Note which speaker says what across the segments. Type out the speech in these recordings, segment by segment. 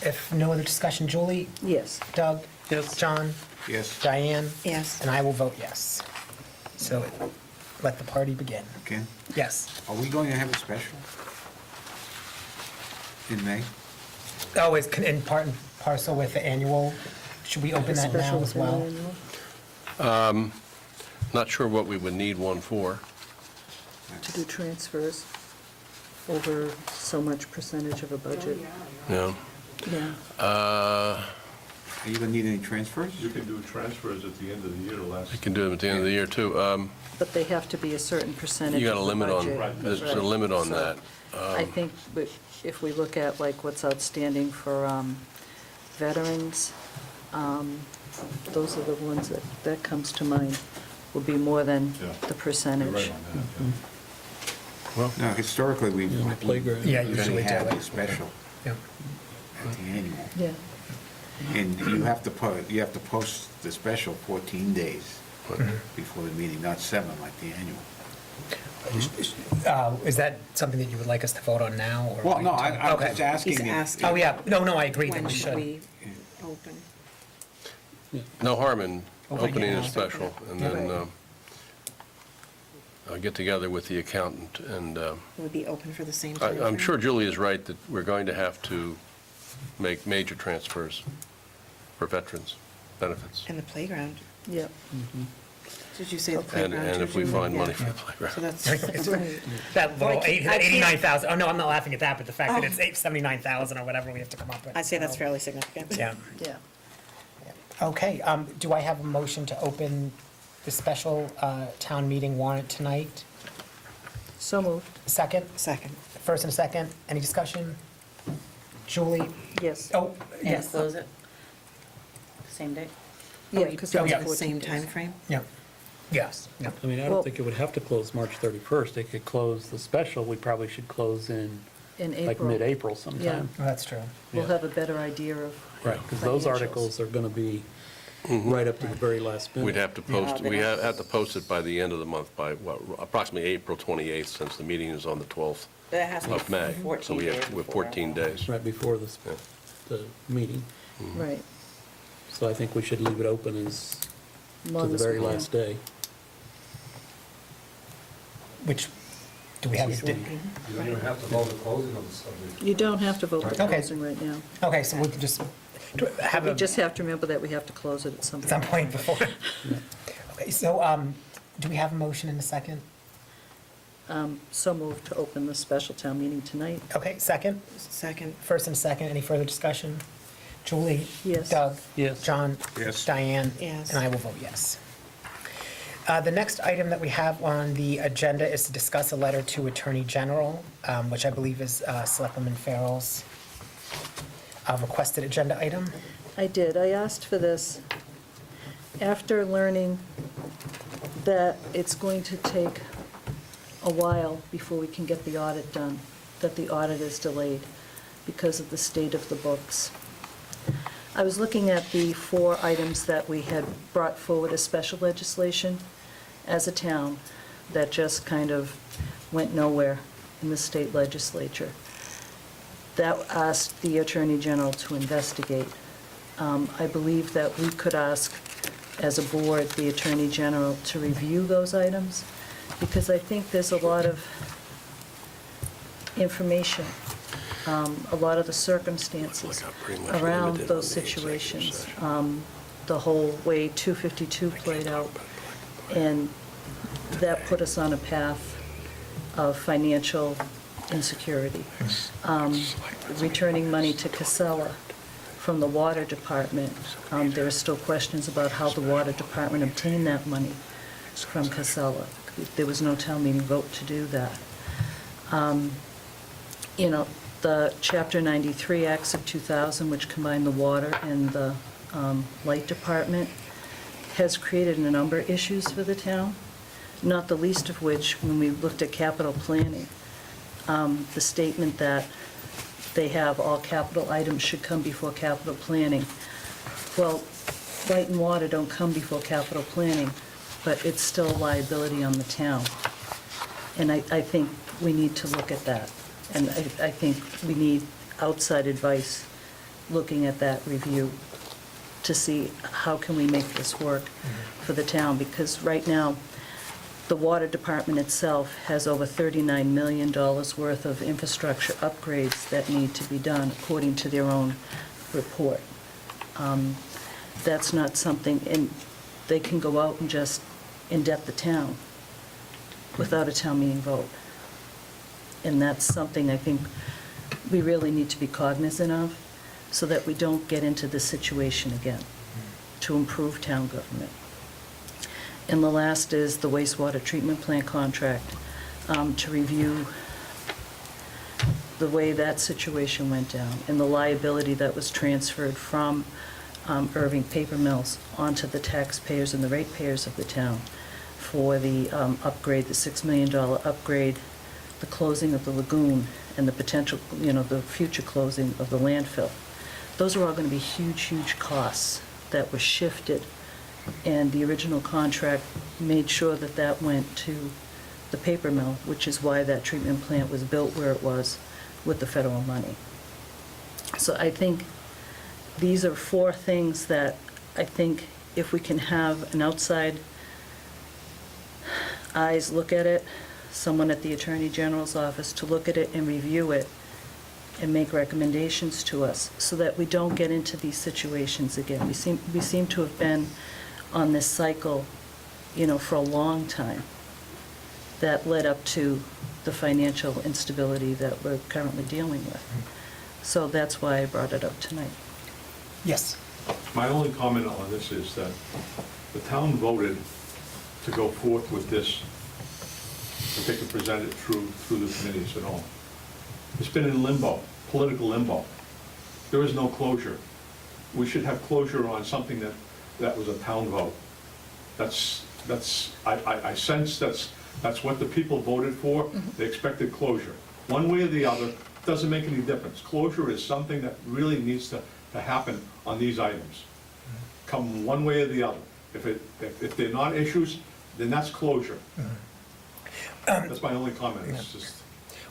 Speaker 1: If no other discussion, Julie?
Speaker 2: Yes.
Speaker 1: Doug?
Speaker 3: Yes.
Speaker 1: John?
Speaker 4: Yes.
Speaker 1: Diane?
Speaker 2: Yes.
Speaker 1: And I will vote yes. So let the party begin.
Speaker 4: Okay.
Speaker 1: Yes.
Speaker 4: Are we going to have a special in May?
Speaker 1: Oh, it's in part and parcel with the annual. Should we open that now as well?
Speaker 3: Not sure what we would need one for.
Speaker 2: To do transfers over so much percentage of a budget.
Speaker 3: No.
Speaker 2: Yeah.
Speaker 4: Are you going to need any transfers?
Speaker 5: You can do transfers at the end of the year to last.
Speaker 3: You can do them at the end of the year, too.
Speaker 2: But they have to be a certain percentage
Speaker 3: You got a
Speaker 2: of the
Speaker 3: limit on,
Speaker 2: budget.
Speaker 5: Right.
Speaker 3: there's a
Speaker 2: Right.
Speaker 3: limit on
Speaker 2: So,
Speaker 3: that.
Speaker 2: I think if we look at like what's outstanding for veterans, those are the ones that comes to mind, will be more than
Speaker 5: Yeah.
Speaker 2: the
Speaker 5: You're
Speaker 2: percentage.
Speaker 5: right on that, yeah.
Speaker 4: No, historically, we've
Speaker 3: playground.
Speaker 1: Yeah,
Speaker 4: usually
Speaker 1: usually do
Speaker 4: had
Speaker 1: it.
Speaker 4: a special
Speaker 1: Yeah.
Speaker 4: at the annual.
Speaker 2: Yeah.
Speaker 4: And you have to post the special 14 days before the meeting, not 7 like the annual.
Speaker 1: Is that something that you would like us to vote on now? Or
Speaker 4: Well, no,
Speaker 1: wait till-
Speaker 4: I'm
Speaker 1: Okay.
Speaker 4: just asking.
Speaker 6: He's
Speaker 4: if-
Speaker 6: asking.
Speaker 1: Oh, yeah. No, I agree that
Speaker 6: When
Speaker 1: we
Speaker 6: should
Speaker 1: should.
Speaker 6: we open?
Speaker 3: No harm in
Speaker 1: Open,
Speaker 3: opening
Speaker 1: yeah.
Speaker 3: a special, and then
Speaker 2: Right.
Speaker 3: I'll get together with the accountant, and
Speaker 6: Would be open for the same time?
Speaker 3: I'm sure Julie is right that we're going to have to make major transfers for veterans' benefits.
Speaker 6: And the playground.
Speaker 2: Yep.
Speaker 6: Did you say the
Speaker 3: And
Speaker 6: playground?
Speaker 3: and if we
Speaker 6: too,
Speaker 3: find
Speaker 6: Julie?
Speaker 3: money for the
Speaker 6: So
Speaker 3: playground.
Speaker 6: that's,
Speaker 2: Right.
Speaker 1: That little
Speaker 6: Well, I can't-
Speaker 1: 89,000, oh, no, I'm not laughing at that, but the fact that
Speaker 6: Oh.
Speaker 1: it's 79,000 or whatever we have to come up with.
Speaker 6: I'd say that's
Speaker 1: so,
Speaker 6: fairly significant.
Speaker 1: Yeah.
Speaker 2: Yeah.
Speaker 1: Okay, do I have a motion to open the special town meeting warrant tonight?
Speaker 2: So moved.
Speaker 1: Second?
Speaker 6: Second.
Speaker 1: First and second, any discussion? Julie?
Speaker 2: Yes.
Speaker 1: Oh,
Speaker 7: And
Speaker 1: yes.
Speaker 7: close it? Same date?
Speaker 2: Yeah, because
Speaker 1: Oh,
Speaker 2: it's
Speaker 1: yeah.
Speaker 6: The
Speaker 2: 14
Speaker 6: same
Speaker 2: days.
Speaker 6: time frame.
Speaker 1: Yeah, yes, yeah.
Speaker 8: I mean, I
Speaker 2: Well-
Speaker 8: don't think it would have to close March 31st. It could close the special. We probably should close in
Speaker 2: In
Speaker 8: like
Speaker 2: April.
Speaker 8: mid-April sometime.
Speaker 1: Well, that's true.
Speaker 2: We'll
Speaker 8: Yeah.
Speaker 2: have a better idea of.
Speaker 8: Right, because those
Speaker 2: financials.
Speaker 8: articles are going to be right up to the very last minute.
Speaker 3: We'd have to post, we have to post it by the end of the month, by what, approximately April 28th, since the meeting is on the 12th
Speaker 7: But it has to be
Speaker 3: of May.
Speaker 7: 14
Speaker 3: So we
Speaker 7: days
Speaker 3: have, we're
Speaker 7: before.
Speaker 3: 14 days.
Speaker 8: Right before
Speaker 3: Yeah.
Speaker 8: the meeting.
Speaker 2: Right.
Speaker 8: So I think we should leave it open as, to
Speaker 2: Long
Speaker 8: the
Speaker 2: as we
Speaker 8: very
Speaker 2: can.
Speaker 8: last day.
Speaker 1: Which, do we have?
Speaker 5: You don't even have to vote the closing of the subject.
Speaker 2: You don't have to vote for
Speaker 1: Okay.
Speaker 2: closing right now.
Speaker 1: Okay, so we can just have
Speaker 2: We
Speaker 1: a,
Speaker 2: just have to remember that we have to close it at some
Speaker 1: at some
Speaker 2: point.
Speaker 1: point before. Okay, so, do we have a motion in a second?
Speaker 2: So moved to open the special town meeting tonight.
Speaker 1: Okay, second?
Speaker 6: Second.
Speaker 1: First and second, any further discussion? Julie?
Speaker 2: Yes.
Speaker 1: Doug?
Speaker 8: Yes.
Speaker 1: John?
Speaker 4: Yes.
Speaker 1: Diane?
Speaker 6: Yes.
Speaker 1: And I will vote yes. The next item that we have on the agenda is to discuss a letter to Attorney General, which I believe is Selectwoman Farrell's requested agenda item.
Speaker 2: I did. I asked for this after learning that it's going to take a while before we can get the audit done, that the audit is delayed because of the state of the books. I was looking at the 4 items that we had brought forward as special legislation as a town that just kind of went nowhere in the state legislature. That asked the Attorney General to investigate. I believe that we could ask, as a board, the Attorney General to review those items, because I think there's a lot of information, a lot of the circumstances
Speaker 3: Like, pretty much
Speaker 2: around
Speaker 3: limited
Speaker 2: those
Speaker 3: on the executive
Speaker 2: situations.
Speaker 3: session.
Speaker 2: The whole way 252 played out, and that put us on a path of financial insecurity. Returning money to Casella from the water department, there are still questions about how the water department obtained that money from Casella. There was no town meeting vote to do that. You know, the Chapter 93 Acts of 2000, which combined the water and the light department, has created a number of issues for the town, not the least of which, when we looked at capital planning, the statement that they have all capital items should come before capital planning. Well, light and water don't come before capital planning, but it's still a liability on the town. And I think we need to look at that. And I think we need outside advice, looking at that review to see how can we make this work for the town, because right now, the water department itself has over $39 million worth of infrastructure upgrades that need to be done according to their own report. That's not something, and they can go out and just indebt the town without a town meeting vote. And that's something I think we really need to be cognizant of, so that we don't get into this situation again, to improve town government. And the last is the wastewater treatment plant contract, to review the way that situation went down and the liability that was transferred from Irving Paper Mills onto the taxpayers and the ratepayers of the town for the upgrade, the $6 million upgrade, the closing of the lagoon, and the potential, the future closing of the landfill. Those are all going to be huge, huge costs that were shifted, and the original contract made sure that that went to the paper mill, which is why that treatment plant was built where it was with the federal money. So I think these are 4 things that I think if we can have an outside eyes look at it, someone at the Attorney General's office to look at it and review it and make recommendations to us so that we don't get into these situations again. We seem to have been on this cycle, for a long time that led up to the financial instability that we're currently dealing with. So that's why I brought it up tonight.
Speaker 1: Yes.
Speaker 5: My only comment on this is that the town voted to go forth with this, if they could present it through the committees and all. It's been in limbo, political limbo. There is no closure. We should have closure on something that was a town vote. I sense that's what the people voted for. They expected closure. One way or the other, doesn't make any difference. Closure is something that really needs to happen on these items. Come one way or the other. If they're not issues, then that's closure. That's my only comment. It's just.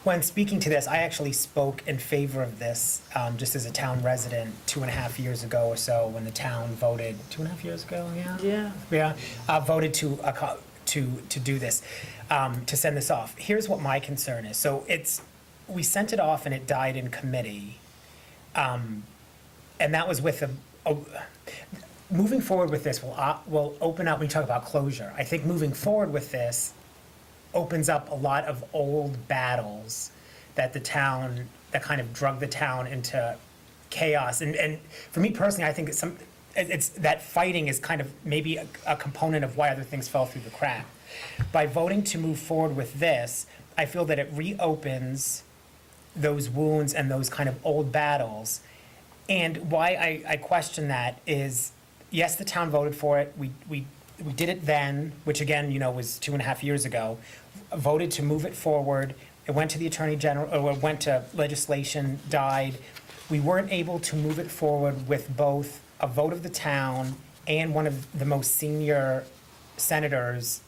Speaker 1: When speaking to this, I actually spoke in favor of this, just as a town resident 2.5 years ago or so, when the town voted, 2.5 years ago, yeah? Yeah, voted to do this, to send this off. Here's what my concern is. So we sent it off and it died in committee. And that was with moving forward with this will open up, when you talk about closure, I think moving forward with this opens up a lot of old battles that kind of drug the town into chaos. And for me personally, I think it's that fighting is kind of maybe a component of why other things fell through the crack. By voting to move forward with this, I feel that it reopens those wounds and those kind of old battles. And why I question that is, yes, the town voted for it. We did it then, which again, was 2.5 years ago, voted to move it forward. It went to the Attorney General, or it went to legislation, died. We weren't able to move it forward with both a vote of the town and one of the most senior senators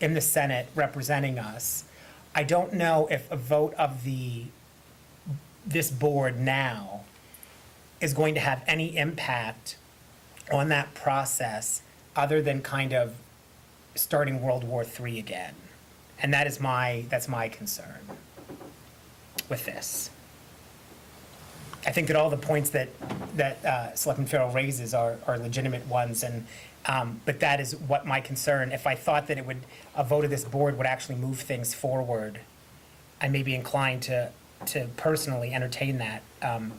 Speaker 1: in the Senate representing us. I don't know if a vote of this board now is going to have any impact on that process other than kind of starting World War III again. And that's my concern with this. I think that all the points that Selectman Farrell raises are legitimate ones, but that is what my concern. If I thought that a vote of this board would actually move things forward, I may be inclined to personally entertain that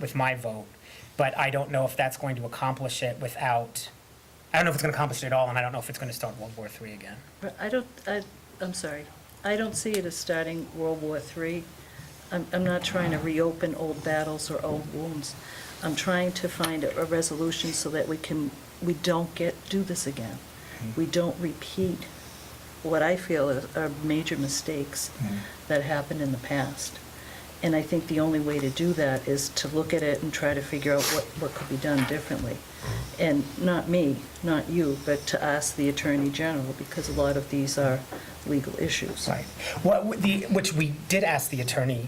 Speaker 1: with my vote. But I don't know if that's going to accomplish it I don't know if it's going to accomplish it at all, and I don't know if it's going to start World War III again.
Speaker 2: But I'm sorry, I don't see it as starting World War III. I'm not trying to reopen old battles or old wounds. I'm trying to find a resolution so that we don't do this again. We don't repeat what I feel are major mistakes that happened in the past. And I think the only way to do that is to look at it and try to figure out what could be done differently. And not me, not you, but to ask the Attorney General, because a lot of these are legal issues.
Speaker 1: Right. Which we did ask the Attorney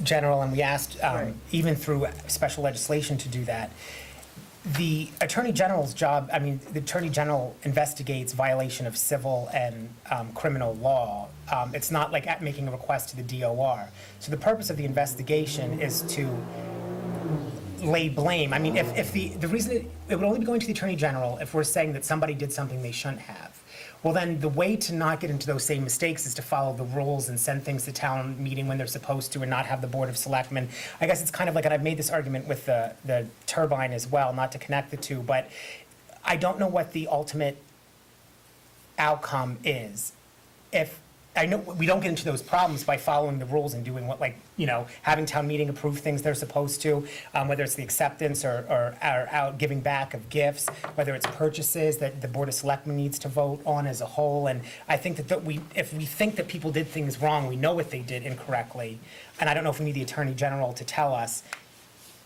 Speaker 1: General, and we asked,
Speaker 2: Right.
Speaker 1: even through special legislation to do that. The Attorney General's job, I mean, the Attorney General investigates violation of civil and criminal law. It's not like making a request to the DOR. So the purpose of the investigation is to lay blame. I mean, if the reason, it would only be going to the Attorney General if we're saying that somebody did something they shouldn't have. Well, then the way to not get into those same mistakes is to follow the rules and send things to town meeting when they're supposed to and not have the Board of Selectmen. I guess it's kind of like, and I've made this argument with the turbine as well, not to connect the two, but I don't know what the ultimate outcome is. If, I know we don't get into those problems by following the rules and doing what, like, you know, having town meeting approve things they're supposed to, whether it's the acceptance or out giving back of gifts, whether it's purchases that the Board of Selectmen needs to vote on as a whole. And I think that if we think that people did things wrong, we know what they did incorrectly. And I don't know if we need the Attorney General to tell us,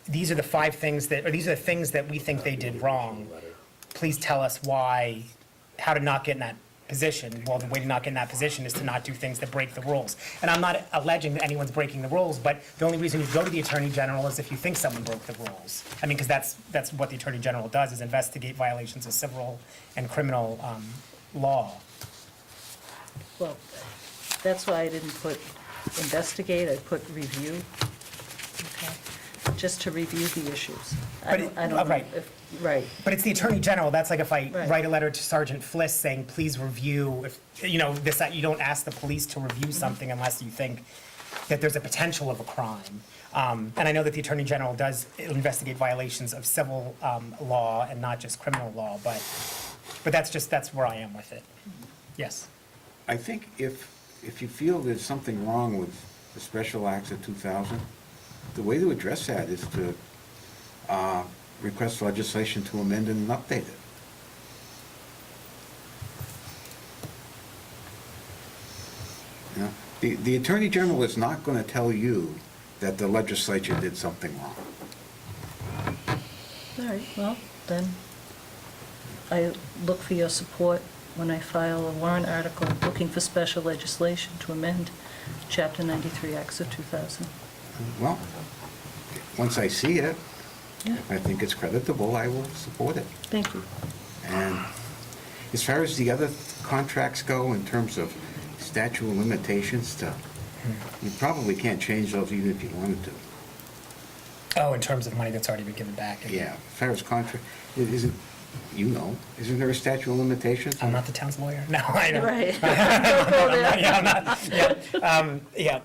Speaker 1: these are the 5 things that, or these are the things that we think they did wrong. Please tell us why, how to not get in that position. Well, the way to not get in that position is to not do things that break the rules. And I'm not alleging that anyone's breaking the rules, but the only reason you go to the Attorney General is if you think someone broke the rules. I mean, because that's what the Attorney General does, is investigate violations of civil and criminal law.
Speaker 2: Well, that's why I didn't put investigate, I put review. Okay. Just to review the issues.
Speaker 1: But it-
Speaker 2: I don't know
Speaker 1: right.
Speaker 2: if- Right.
Speaker 1: But it's the Attorney General, that's like if I
Speaker 2: Right.
Speaker 1: write a letter to Sergeant Fliss saying, please review, if, you know, this, that, you don't ask the police to review something unless you think that there's a potential of a crime. And I know that the Attorney General does investigate violations of civil law and not just criminal law, but that's where I am with it. Yes.
Speaker 4: I think if you feel there's something wrong with the Special Acts of 2000, the way to address that is to request legislation to amend and update it. You know, the Attorney General is not going to tell you that the legislature did something wrong.
Speaker 2: All right, well, then I look for your support when I file a warrant article looking for special legislation to amend Chapter 93 Acts of 2000.
Speaker 4: Well, once I see it,
Speaker 2: Yeah.
Speaker 4: if I think it's creditable, I will support it.
Speaker 2: Thank you.
Speaker 4: And as far as the other contracts go, in terms of statute of limitations, you probably can't change those even if you wanted to.
Speaker 1: Oh, in terms of money that's already been given back.
Speaker 4: Yeah, as far as contract, isn't there a statute of limitations?
Speaker 1: I'm not the town's lawyer. No, I know.
Speaker 2: Right. Don't go there.
Speaker 1: Yeah, I'm not, yeah.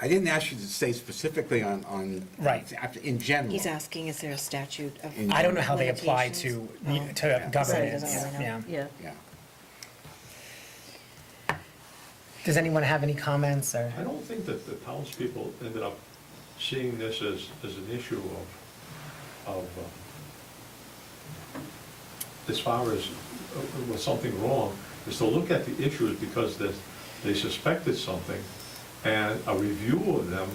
Speaker 4: I didn't ask you to say specifically on.
Speaker 1: Right.
Speaker 4: In general.
Speaker 6: He's asking, is there a statute of?
Speaker 1: I don't know how they apply to
Speaker 6: limitations?
Speaker 4: Yeah.
Speaker 1: governments.
Speaker 6: Right, doesn't really know.
Speaker 1: Yeah.
Speaker 2: Yeah.
Speaker 4: Yeah.
Speaker 1: Does anyone have any comments or?
Speaker 5: I don't think that the townspeople ended up seeing this as an issue of as far as was something wrong, is to look at the issues because they suspected something, and a review of them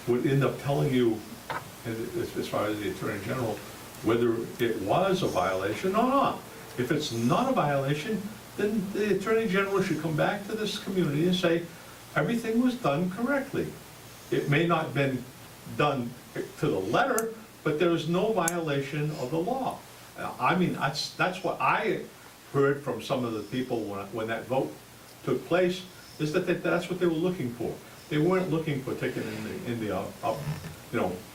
Speaker 5: would end up telling you, as far as the Attorney General, whether it was a violation or not. If it's not a violation, then the Attorney General should come back to this community and say, everything was done correctly. It may not have been done to the letter, but there is no violation of the law. I mean, that's what I heard from some of the people when that vote took place, is that that's what they were looking for. They weren't looking for taking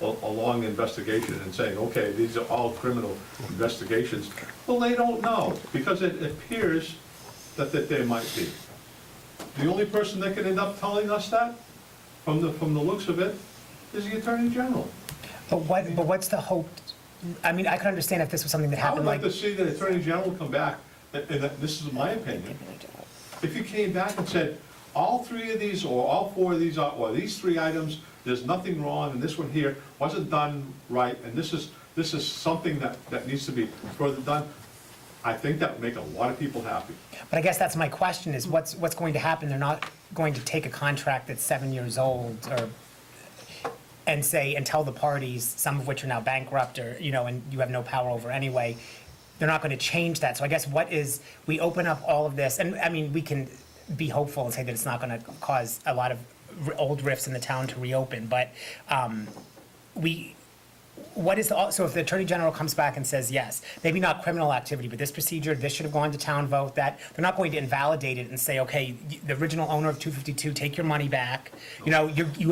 Speaker 5: a long investigation and saying, okay, these are all criminal investigations. Well, they don't know, because it appears that there might be. The only person that can end up telling us that, from the looks of it, is the Attorney General.
Speaker 1: But what's the hope? I mean, I could understand if this was something that
Speaker 5: I would
Speaker 1: happened
Speaker 5: like
Speaker 1: like,
Speaker 5: to see the Attorney General come back, and this is my opinion, if you came back and said, all 3 of these, or all 4 of these, or these 3 items, there's nothing wrong, and this one here wasn't done right, and this is something that needs to be further done, I think that would make a lot of people happy.
Speaker 1: but I guess that's my question is what's going to happen? They're not going to take a contract that's 7 years old and say, and tell the parties, some of which are now bankrupt or, and you have no power over anyway, they're not going to change that. So I guess we open up all of this, and I mean, we can be hopeful and say that it's not going to cause a lot of old rifts in the town to reopen, but what is so if the Attorney General comes back and says, yes, maybe not criminal activity, but this procedure, this should have gone to town vote, that, they're not going to invalidate it and say, okay, the original owner of 252, take your money back. You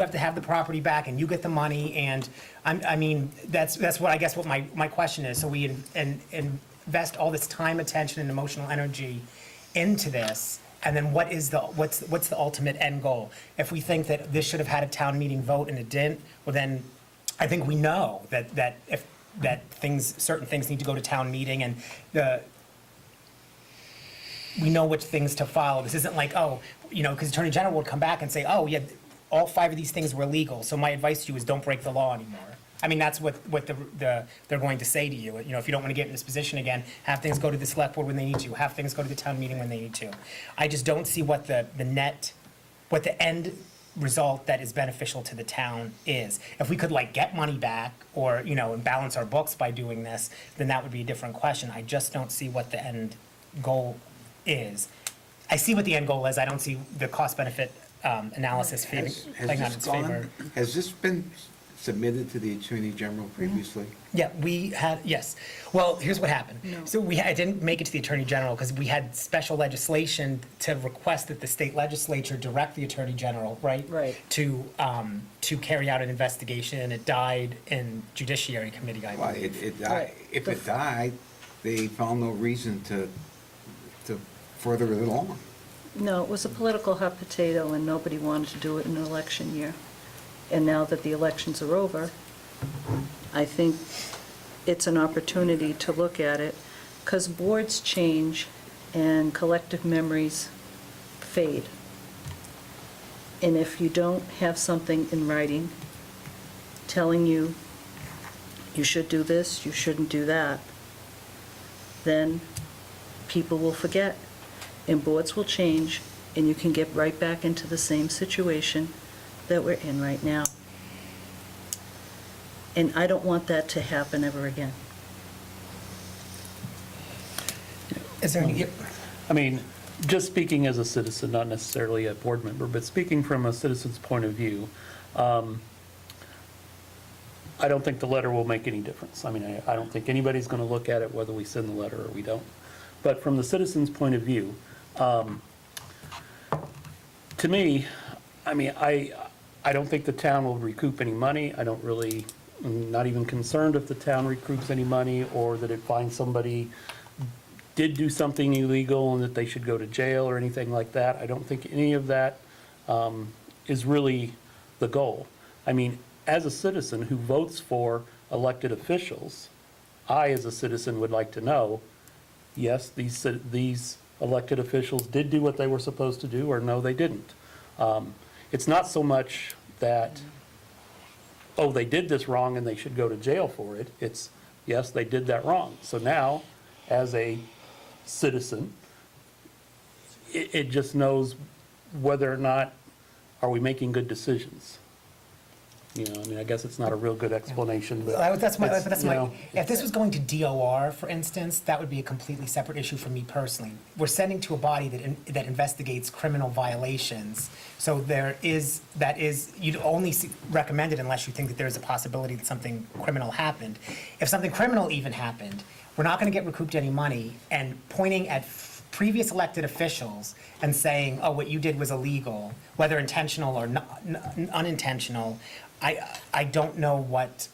Speaker 1: have to have the property back and you get the money, and I mean, that's what I guess what my question is. So we invest all this time, attention, and emotional energy into this, and then what's the ultimate end goal? If we think that this should have had a town meeting vote and it didn't, well then, I think we know that certain things need to go to town meeting, and we know which things to follow. This isn't like, because Attorney General would come back and say, oh, yeah, all 5 of these things were illegal, so my advice to you is don't break the law anymore. I mean, that's what they're going to say to you. If you don't want to get in this position again, have things go to the select board when they need to, have things go to the town meeting when they need to. I just don't see what the end result that is beneficial to the town is. If we could get money back or, and balance our books by doing this, then that would be a different question. I just don't see what the end goal is. I see what the end goal is. I don't see the cost benefit analysis playing on its favor.
Speaker 4: Has this been submitted to the Attorney General previously?
Speaker 1: Yeah, yes. Well, here's what happened.
Speaker 2: No.
Speaker 1: So I didn't make it to the Attorney General because we had special legislation to request that the state legislature direct the Attorney General, right?
Speaker 2: Right.
Speaker 1: To carry out an investigation, and it died in Judiciary Committee, I
Speaker 4: Well,
Speaker 1: believe.
Speaker 4: it died.
Speaker 2: Right.
Speaker 4: If it died, they found no reason to further it along.
Speaker 2: No, it was a political hot potato, and nobody wanted to do it in an election year. And now that the elections are over, I think it's an opportunity to look at it, because boards change and collective memories fade. And if you don't have something in writing telling you you should do this, you shouldn't do that, then people will forget, and boards will change, and you can get right back into the same situation that we're in right now. And I don't want that to happen ever again.
Speaker 1: Is there any,
Speaker 8: I mean, just speaking as a citizen, not necessarily a board member, but speaking from a citizen's point of view, I don't think the letter will make any difference. I mean, I don't think anybody's going to look at it whether we send the letter or we don't. But from the citizen's point of view, to me, I mean, I don't think the town will recoup any money. I'm not even concerned if the town recoups any money or that it finds somebody did do something illegal and that they should go to jail or anything like that. I don't think any of that is really the goal. I mean, as a citizen who votes for elected officials, I, as a citizen, would like to know, yes, these elected officials did do what they were supposed to do, or no, they didn't. It's not so much that, oh, they did this wrong and they should go to jail for it. It's, yes, they did that wrong. So now, as a citizen, it just knows whether or not are we making good decisions. I mean, I guess it's not a real good explanation, but
Speaker 1: if this was going to DOR, for instance, that would be a completely separate issue for me personally. We're sending to a body that investigates criminal violations, so you'd only recommend it unless you think that there's a possibility that something criminal happened. If something criminal even happened, we're not going to get recouped any money, and pointing at previous elected officials and saying, oh, what you did was illegal, whether intentional or unintentional, I don't know what,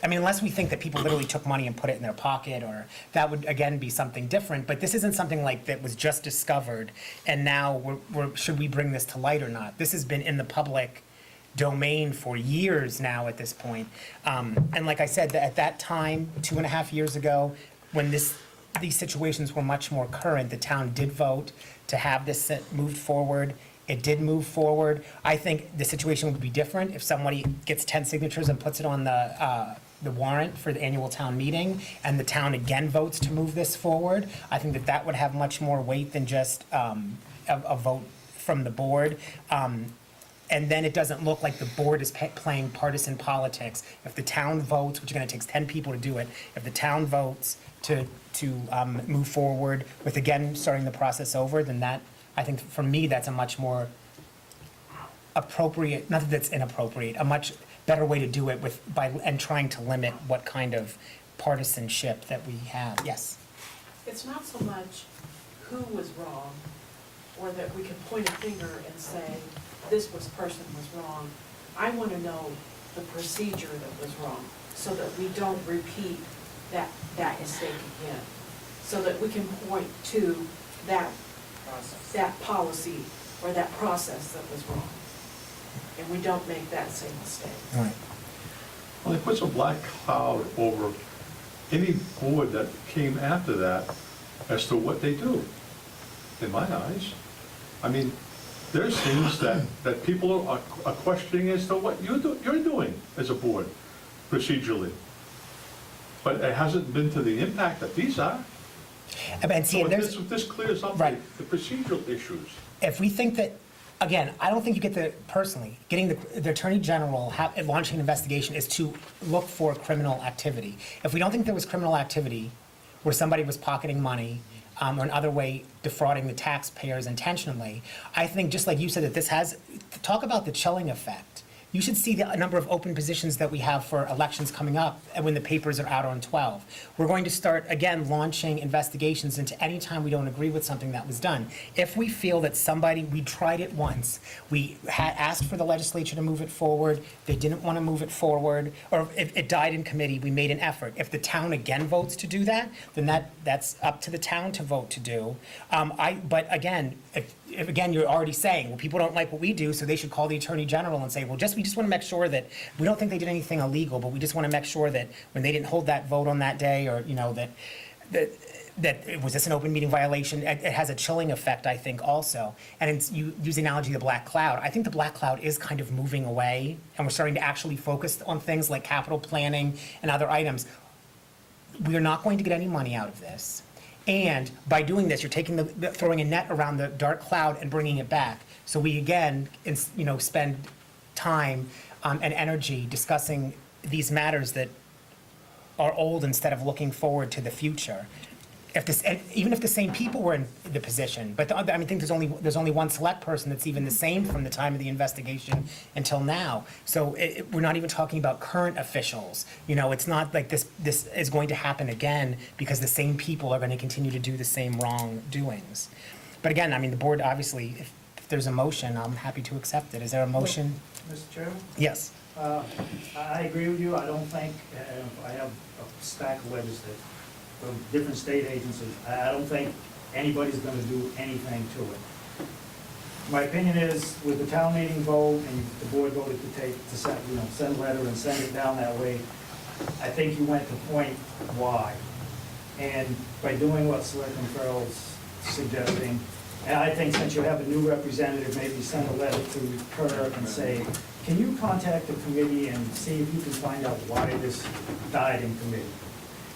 Speaker 1: I mean, unless we think that people literally took money and put it in their pocket, or that would, again, be something different. But this isn't something like that was just discovered, and now should we bring this to light or not? This has been in the public domain for years now at this point. And like I said, at that time, 2.5 years ago, when these situations were much more current, the town did vote to have this moved forward. It did move forward. I think the situation would be different if somebody gets 10 signatures and puts it on the warrant for the annual town meeting, and the town again votes to move this forward. I think that would have much more weight than just a vote from the board. And then it doesn't look like the board is playing partisan politics. If the town votes, which again, it takes 10 people to do it, if the town votes to move forward with, again, starting the process over, then that, I think, for me, that's a much more appropriate, not that it's inappropriate, a much better way to do it and trying to limit what kind of partisanship that we have. Yes?
Speaker 9: It's not so much who was wrong, or that we can point a finger and say, this person was wrong. I want to know the procedure that was wrong, so that we don't repeat that mistake again. So that we can point to that policy or that process that was wrong. And we don't make that same mistake.
Speaker 1: Right.
Speaker 5: Well, it puts a black cloud over any board that came after that as to what they do, in my eyes. I mean, there's things that people are questioning as to what you're doing as a board procedurally. But it hasn't been to the impact that these are.
Speaker 1: And see,
Speaker 5: So
Speaker 1: and there's,
Speaker 5: this clears up
Speaker 1: Right.
Speaker 5: the procedural issues.
Speaker 1: if we think that, again, I don't think you get personally, getting the Attorney General, launching an investigation is to look for criminal activity. If we don't think there was criminal activity where somebody was pocketing money, or another way defrauding the taxpayers intentionally, I think, just like you said, that this has, talk about the chilling effect. You should see the number of open positions that we have for elections coming up and when the papers are out on 12. We're going to start, again, launching investigations into any time we don't agree with something that was done. If we feel that we tried it once, we had asked for the legislature to move it forward, they didn't want to move it forward, or if it died in committee, we made an effort. If the town again votes to do that, then that's up to the town to vote to do. But again, if again, you're already saying, well, people don't like what we do, so they should call the Attorney General and say, well, we just want to make sure that, we don't think they did anything illegal, but we just want to make sure that when they didn't hold that vote on that day, or, that was this an open meeting violation? It has a chilling effect, I think, also. And you use the analogy of the black cloud. I think the black cloud is kind of moving away, and we're starting to actually focus on things like capital planning and other items. We are not going to get any money out of this. And by doing this, you're taking throwing a net around the dark cloud and bringing it back. So we, again, spend time and energy discussing these matters that are old instead of looking forward to the future. Even if the same people were in the position, but I think there's only one select person that's even the same from the time of the investigation until now. So we're not even talking about current officials. It's not like this is going to happen again because the same people are going to continue to do the same wrongdoings. But again, the board, obviously, if there's a motion, I'm happy to accept it. Is there a motion?
Speaker 10: Mr. Chairman,
Speaker 1: Yes.
Speaker 10: I agree with you. I don't think, I have a stack of letters from different state agencies. I don't think anybody's gonna do anything to it. My opinion is, with the town meeting vote and the board voted to send a letter and send it down that way, I think you went to point why. And by doing what Selectman Farrell's suggesting, and I think since you have a new representative, maybe send a letter to her and say, can you contact the committee and see if you can find out why this died in committee?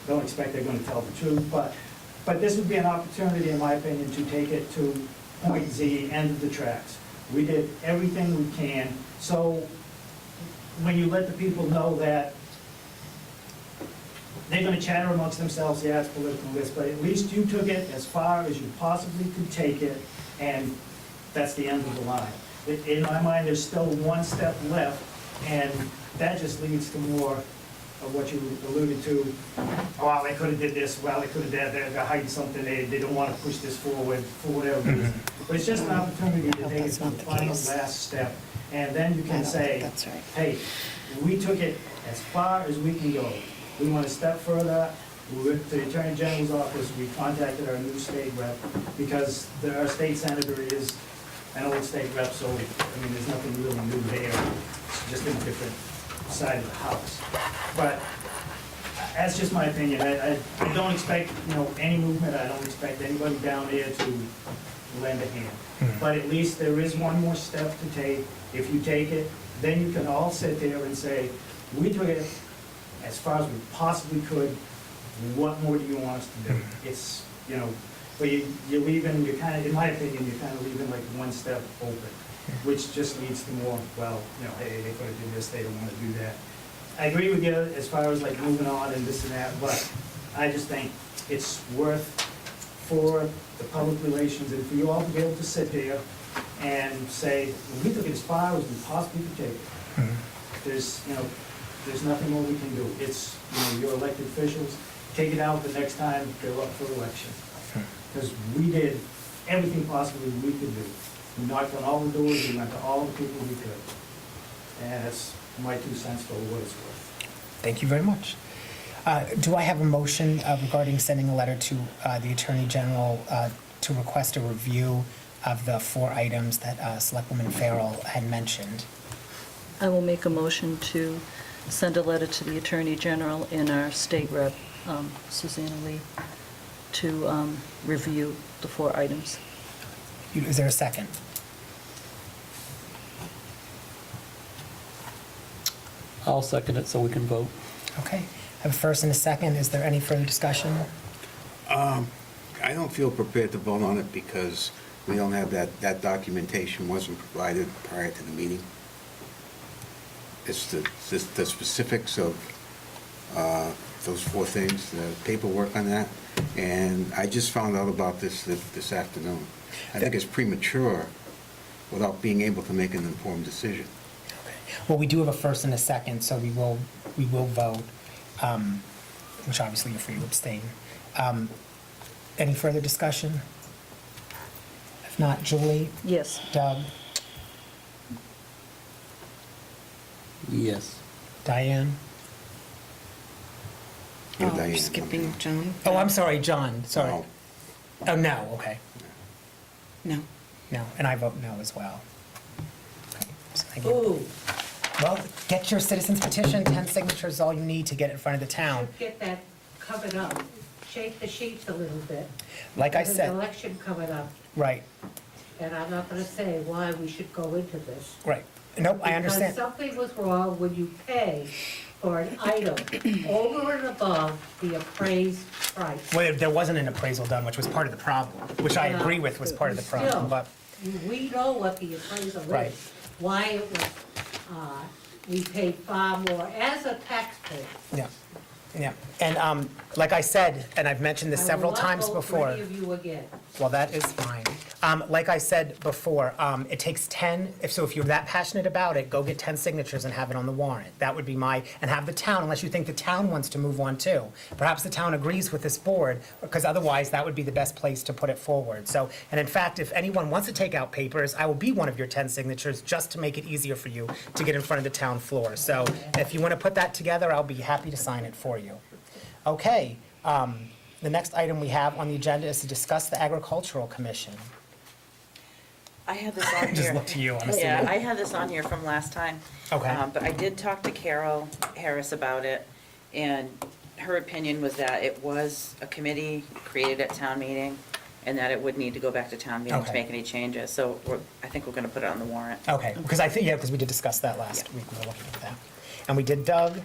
Speaker 10: Don't expect they're gonna tell the truth, but this would be an opportunity, in my opinion, to take it to point Z, end of the tracks. We did everything we can, so when you let the people know that they're gonna chatter amongst themselves, yeah, it's political this, but at least you took it as far as you possibly could take it, and that's the end of the line. In my mind, there's still one step left, and that just leads to more of what you alluded to. Well, they could have did this, well, they could have did that, they're hiding something, they don't want to push this forward for whatever reason. But it's just an opportunity to take it to the final last step, and then you can say,
Speaker 6: That's right.
Speaker 10: hey, we took it as far as we can go. We want to step further. We went to the Attorney General's office, we contacted our new state rep, because our state senator is an old state rep, so, there's nothing really new there, it's just in a different side of the house. But that's just my opinion. I don't expect, any movement. I don't expect anybody down there to lend a hand. But at least there is one more step to take. If you take it, then you can all sit there and say, we took it as far as we possibly could. What more do you want us to do? It's, but you're leaving, in my opinion, you're kind of leaving like one step open, which just leads to more, hey, they could have did this, they don't want to do that. I agree with you as far as like moving on and this and that, but I just think it's worth for the public relations and for you all to be able to sit there and say, well, we took it as far as we possibly could take it. There's, there's nothing more we can do. It's, your elected officials, take it out the next time they're up for election. Because we did everything possibly we could do. We knocked on all the doors, we went to all the people we could. And that's my 2 cents for what it's worth.
Speaker 1: Thank you very much. Do I have a motion regarding sending a letter to the Attorney General to request a review of the 4 items that Selectwoman Farrell had mentioned?
Speaker 2: I will make a motion to send a letter to the Attorney General and our state rep, Susanna Lee, to review the 4 items.
Speaker 1: Is there a second?
Speaker 8: I'll second it so we can vote.
Speaker 1: Okay. I have a first and a second. Is there any further discussion?
Speaker 4: I don't feel prepared to vote on it because we don't have that documentation wasn't provided prior to the meeting. It's the specifics of those 4 things, the paperwork on that, and I just found out about this afternoon. I think it's premature without being able to make an informed decision.
Speaker 1: Well, we do have a first and a second, so we will vote, which obviously you're free to abstain. Any further discussion? If not, Julie,
Speaker 2: Yes.
Speaker 1: Doug,
Speaker 8: Yes.
Speaker 1: Diane?
Speaker 4: Yeah,
Speaker 6: Oh,
Speaker 4: Diane,
Speaker 6: we're skipping
Speaker 4: okay.
Speaker 6: Joan?
Speaker 1: Oh, I'm sorry, John, sorry.
Speaker 4: No.
Speaker 1: Oh, no, okay.
Speaker 6: No.
Speaker 1: No, and I vote no as well. Okay, so thank you.
Speaker 11: Ooh,
Speaker 1: Well, get your citizens petition, 10 signatures is all you need to get in front of the town.
Speaker 11: get that covered up. Shake the sheets a little bit.
Speaker 1: Like I
Speaker 11: There's an
Speaker 1: said,
Speaker 11: election coming up,
Speaker 1: right,
Speaker 11: and I'm not gonna say why we should go into this.
Speaker 1: right. Nope, I understand.
Speaker 11: Because something was wrong when you pay for an item over and above the appraised price.
Speaker 1: Well, there wasn't an appraisal done, which was part of the problem, which I agree with was part of the problem,
Speaker 11: Still,
Speaker 1: but,
Speaker 11: We know what the appraisal
Speaker 1: Right.
Speaker 11: is, why it was, we paid far more as a taxpayer.
Speaker 1: yeah, yeah. And like I said, and I've mentioned this several times
Speaker 11: I will
Speaker 1: before.
Speaker 11: not vote for any of you again.
Speaker 1: Well, that is fine. Like I said before, it takes 10, if you're that passionate about it, go get 10 signatures and have it on the warrant. That would be and have the town, unless you think the town wants to move on too. Perhaps the town agrees with this board, because otherwise that would be the best place to put it forward. So, and in fact, if anyone wants to take out papers, I will be one of your 10 signatures just to make it easier for you to get in front of the town floor. So if you want to put that together, I'll be happy to sign it for you. Okay, the next item we have on the agenda is to discuss the Agricultural Commission.
Speaker 7: I had this on here.
Speaker 1: Just look to you, honestly.
Speaker 7: Yeah, I had this on here from last time.
Speaker 1: Okay.
Speaker 7: But I did talk to Carol Harris about it, and her opinion was that it was a committee created at town meeting, and that it would need to go back to town meeting to
Speaker 1: Okay.
Speaker 7: make any changes. So I think we're gonna put it on the warrant.
Speaker 1: Okay, because because we did discuss that last
Speaker 7: Yeah.
Speaker 1: week, we were looking at that. And we did Doug.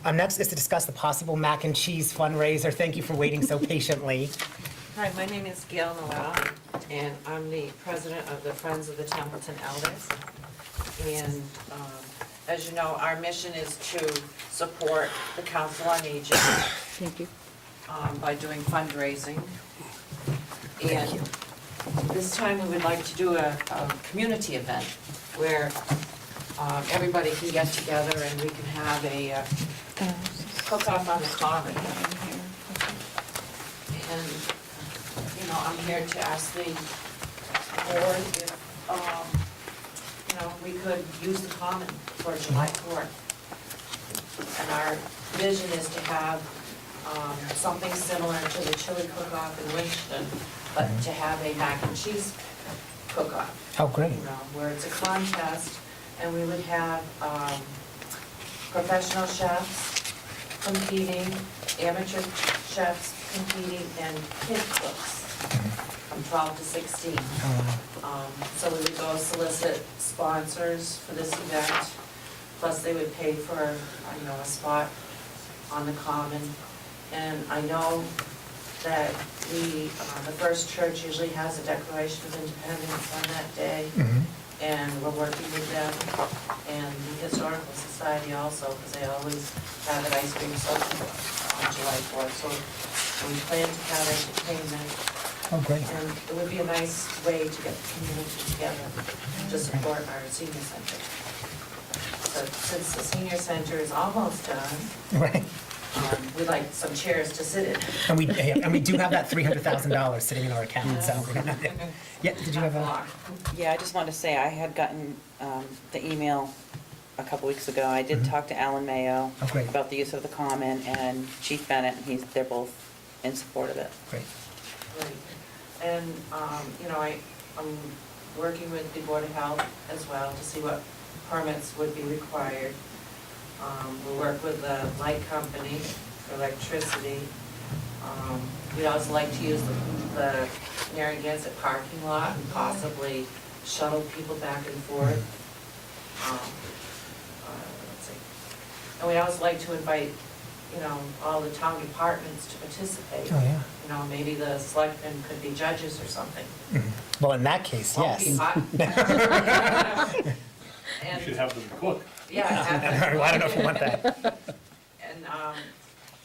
Speaker 1: Next is to discuss the possible mac and cheese fundraiser. Thank you for waiting so patiently.
Speaker 12: Hi, my name is Gail Noel, and I'm the president of the Friends of the Templeton Elders. And as you know, our mission is to support the Council on Aging
Speaker 2: Thank you.
Speaker 12: by doing fundraising. And this time, we would like to do a community event where everybody can get together and we can have a cook-off on the common. And I'm here to ask the board if, we could use the common for July 4th. And our vision is to have something similar to the chili cook-off in Winston, but to have a mac and cheese cook-off.
Speaker 1: Oh, great.
Speaker 12: Where it's a contest, and we would have professional chefs competing, amateur chefs competing, and kid cooks from 12 to 16. So we would go solicit sponsors for this event, plus they would pay for, a spot on the common. And I know that the First Church usually has a Declaration of Independence on that day, and we're working with them, and the Historical Society also, because they always have an ice cream social on July 4th. So we plan to have entertainment,
Speaker 1: Oh, great.
Speaker 12: And it would be a nice way to get the community together to support our senior center. So since the senior center is almost done,
Speaker 1: Right.
Speaker 12: we'd like some chairs to sit in.
Speaker 1: And we do have that $300,000 sitting in our account, so. Yeah, did you have a?
Speaker 7: Yeah, I just wanted to say, I had gotten the email a couple weeks ago. I did talk to Alan Mayo
Speaker 1: Oh, great.
Speaker 7: about the use of the common, and Chief Bennett, they're both in support of it.
Speaker 1: Great.
Speaker 12: Right. And, you know, I'm working with the Board of Health as well to see what permits would be required. We'll work with the light company for electricity. We'd also like to use the Narragansett parking lot and possibly shuttle people back and forth. Let's see. And we'd also like to invite, you know, all the town departments to participate.
Speaker 1: Oh, yeah.
Speaker 12: You know, maybe the selectmen could be judges or something.
Speaker 1: Well, in that case,
Speaker 12: Won't be
Speaker 1: yes.
Speaker 12: hot.
Speaker 5: You
Speaker 12: And,
Speaker 5: should have them cook.
Speaker 12: yeah, have
Speaker 1: Well, I don't know if you want that.
Speaker 12: and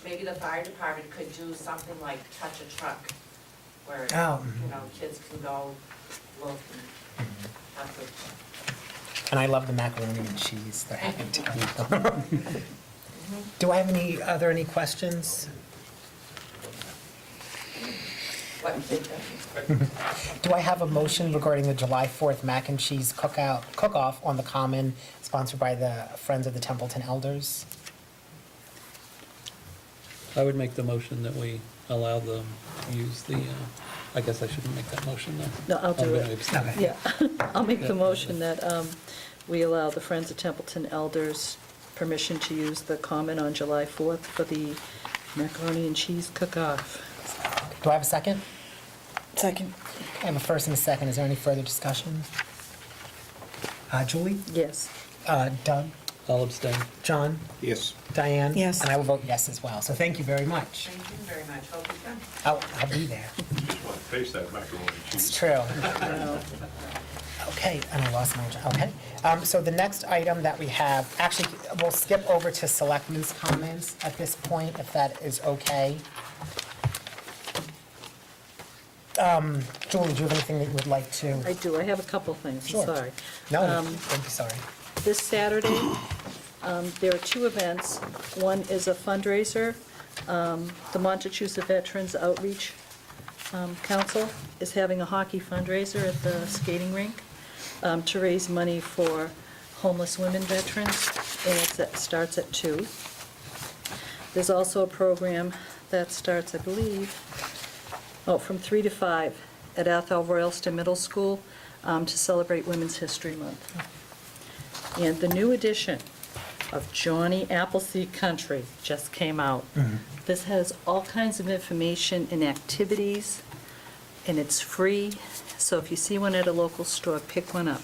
Speaker 12: maybe the fire department could do something like touch a truck, where,
Speaker 1: Oh,
Speaker 12: you know, kids can go look and have food.
Speaker 1: And I love the macaroni and cheese. They're happy to. Do I have any questions?
Speaker 12: What,
Speaker 1: Do I have a motion regarding the July 4th mac and cheese cook-off on the Common, sponsored by the Friends of the Templeton Elders?
Speaker 8: I would make the motion that we allow them to use the, I guess I shouldn't make that motion, though.
Speaker 2: No, I'll do
Speaker 8: I'm
Speaker 2: it.
Speaker 8: gonna abstain.
Speaker 1: Okay.
Speaker 2: Yeah, I'll make the motion that we allow the Friends of Templeton Elders permission to use the common on July 4th for the macaroni and cheese cook-off.
Speaker 1: Do I have a second?
Speaker 6: Second.
Speaker 1: I have a first and a second. Is there any further discussion? Julie?
Speaker 2: Yes.
Speaker 1: Doug?
Speaker 8: I'll abstain.
Speaker 1: John?
Speaker 4: Yes.
Speaker 1: Diane?
Speaker 6: Yes.
Speaker 1: And I will vote yes as well. So thank you very much.
Speaker 12: Thank you very much, hope you come.
Speaker 1: I'll be there.
Speaker 5: Just want to taste that macaroni and
Speaker 1: It's
Speaker 5: cheese.
Speaker 1: true. Okay, and I lost my, okay. So the next item that we have, actually, we'll skip over to selectmen's comments at this point, if that is okay. Julie, do you have anything that you would like to?
Speaker 2: I do, I have a couple things,
Speaker 1: Sure.
Speaker 2: sorry.
Speaker 1: No,
Speaker 2: Um,
Speaker 1: don't be sorry.
Speaker 2: This Saturday, there are two events. One is a fundraiser. The Montechusett Veterans Outreach Council is having a hockey fundraiser at the skating rink to raise money for homeless women veterans, and it starts at 2. There's also a program that starts, I believe, from 3 to 5 at Athol Royalston Middle School to celebrate Women's History Month. And the new edition of Johnny Appleseed Country just came out. This has all kinds of information and activities, and it's free. So if you see one at a local store, pick one up.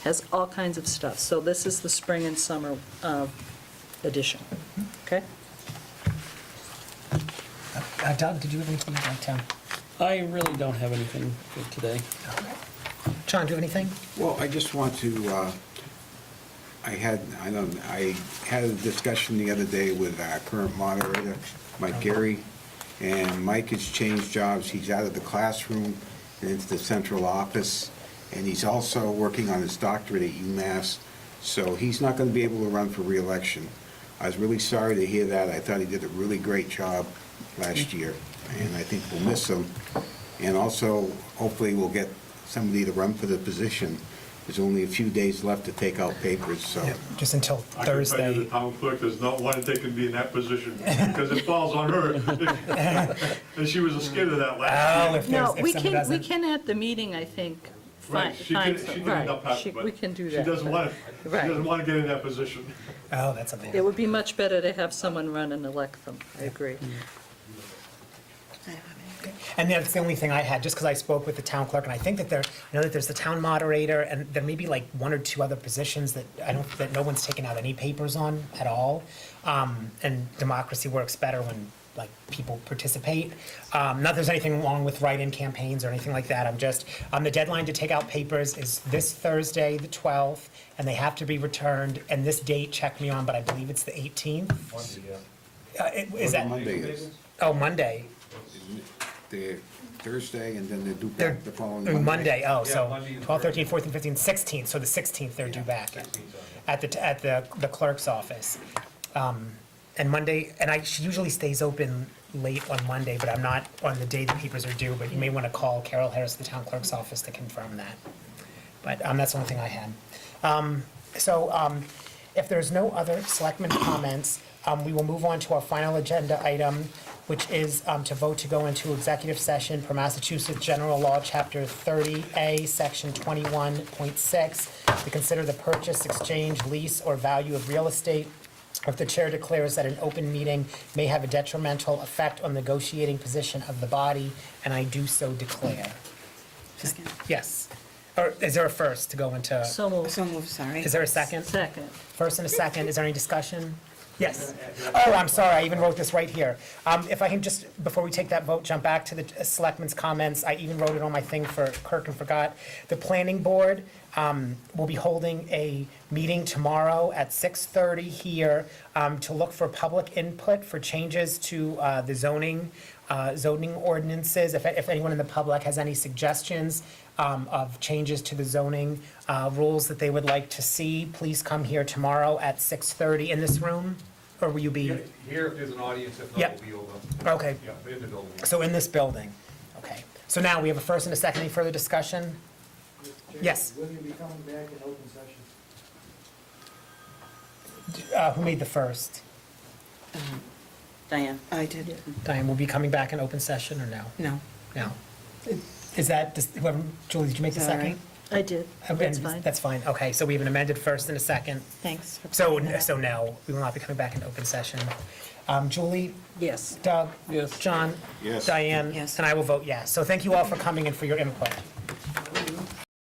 Speaker 2: Has all kinds of stuff. So this is the spring and summer edition, okay?
Speaker 1: Doug, did you have anything you'd like to?
Speaker 8: I really don't have anything for today.
Speaker 1: John, do you have anything?
Speaker 4: Well, I just want to, I had a discussion the other day with our current moderator, Mike Gary, and Mike has changed jobs. He's out of the classroom and into the central office, and he's also working on his doctorate at UMass, so he's not going to be able to run for re-election. I was really sorry to hear that. I thought he did a really great job last year, and I think we'll miss him. And also, hopefully, we'll get somebody to run for the position. There's only a few days left to take out papers, so.
Speaker 1: Yeah, just until
Speaker 5: I can tell
Speaker 1: Thursday.
Speaker 5: you the town clerk does not want to take and be in that position, because it falls on her. And she was scared of that last
Speaker 1: Oh,
Speaker 5: year.
Speaker 1: if
Speaker 2: No,
Speaker 1: there's,
Speaker 2: we
Speaker 1: if someone
Speaker 2: can, we
Speaker 1: doesn't.
Speaker 2: can at the meeting, I think,
Speaker 5: Right,
Speaker 2: find
Speaker 5: she
Speaker 2: some,
Speaker 5: can end up
Speaker 2: right.
Speaker 5: having, but
Speaker 2: We can do
Speaker 5: she
Speaker 2: that.
Speaker 5: doesn't
Speaker 2: but-
Speaker 5: want to, she
Speaker 2: Right.
Speaker 5: doesn't want to get in that position.
Speaker 1: Oh, that's something.
Speaker 2: It would be much better to have someone run and elect them, I agree.
Speaker 1: And that's the only thing I had, just because I spoke with the town clerk, and I think that I know that there's the town moderator, and there may be like 1 or 2 other positions that that no one's taken out any papers on at all. And democracy works better when like people participate. Not that there's anything wrong with write-in campaigns or anything like that. I'm just, the deadline to take out papers is this Thursday, the 12th, and they have to be returned, and this date, check me on, but I believe it's the 18th. Is that?
Speaker 4: Monday is.
Speaker 1: Oh, Monday.
Speaker 4: The Thursday, and then they're due
Speaker 1: They're
Speaker 4: back the following
Speaker 1: Monday, oh,
Speaker 5: Yeah,
Speaker 1: so
Speaker 5: Monday is
Speaker 1: 12, 13,
Speaker 5: Thursday.
Speaker 1: 14, 15, 16th, so the 16th they're due back
Speaker 5: 16th,
Speaker 1: at the clerk's office. And Monday, and she usually stays open late on Monday, but I'm not on the day the papers are due, but you may want to call Carol Harris, the town clerk's office, to confirm that. But that's the only thing I had. If there's no other selectmen comments, we will move on to our final agenda item, which is to vote to go into executive session per Massachusetts General Law, Chapter 30A, Section 21.6, to consider the purchase, exchange, lease, or value of real estate if the chair declares that an open meeting may have a detrimental effect on the negotiating position of the body, and I do so declare.
Speaker 6: Second.
Speaker 1: Yes. Or is there a first to go into?
Speaker 2: So moved.
Speaker 6: So moved, sorry.
Speaker 1: Is there a second?
Speaker 2: Second.
Speaker 1: First and a second, is there any discussion? Yes. Oh, I'm sorry, I even wrote this right here. If I can just, before we take that vote, jump back to the selectmen's comments, I even wrote it on my thing for Kirk and forgot. The planning board will be holding a meeting tomorrow at 6:30 here to look for public input for changes to the zoning ordinances. If anyone in the public has any suggestions of changes to the zoning rules that they would like to see, please come here tomorrow at 6:30 in this room, or will you be?
Speaker 5: Here, if there's an audience, if
Speaker 1: Yep.
Speaker 5: not, we'll be over.
Speaker 1: Okay,
Speaker 5: Yeah, in the building.
Speaker 1: so in this building, okay. So now we have a first and a second, any further discussion? Yes.
Speaker 10: Will you be coming back in open session?
Speaker 1: Who made the first?
Speaker 7: Diane?
Speaker 6: I did.
Speaker 1: Diane, will be coming back in open session or no?
Speaker 6: No.
Speaker 1: No. Is that, whoever, Julie, did you make the
Speaker 6: Is that all
Speaker 1: second?
Speaker 2: I did. That's fine.
Speaker 1: That's fine, okay, so we have an amended first and a second.
Speaker 6: Thanks. for
Speaker 1: So,
Speaker 6: pointing that out.
Speaker 1: so no, we will not be coming back in open session. Julie,
Speaker 2: Yes.
Speaker 1: Doug?
Speaker 8: Yes.
Speaker 1: John?
Speaker 4: Yes.
Speaker 1: Diane?
Speaker 6: Yes.
Speaker 1: And I will vote yes. So thank you all for coming and for your input.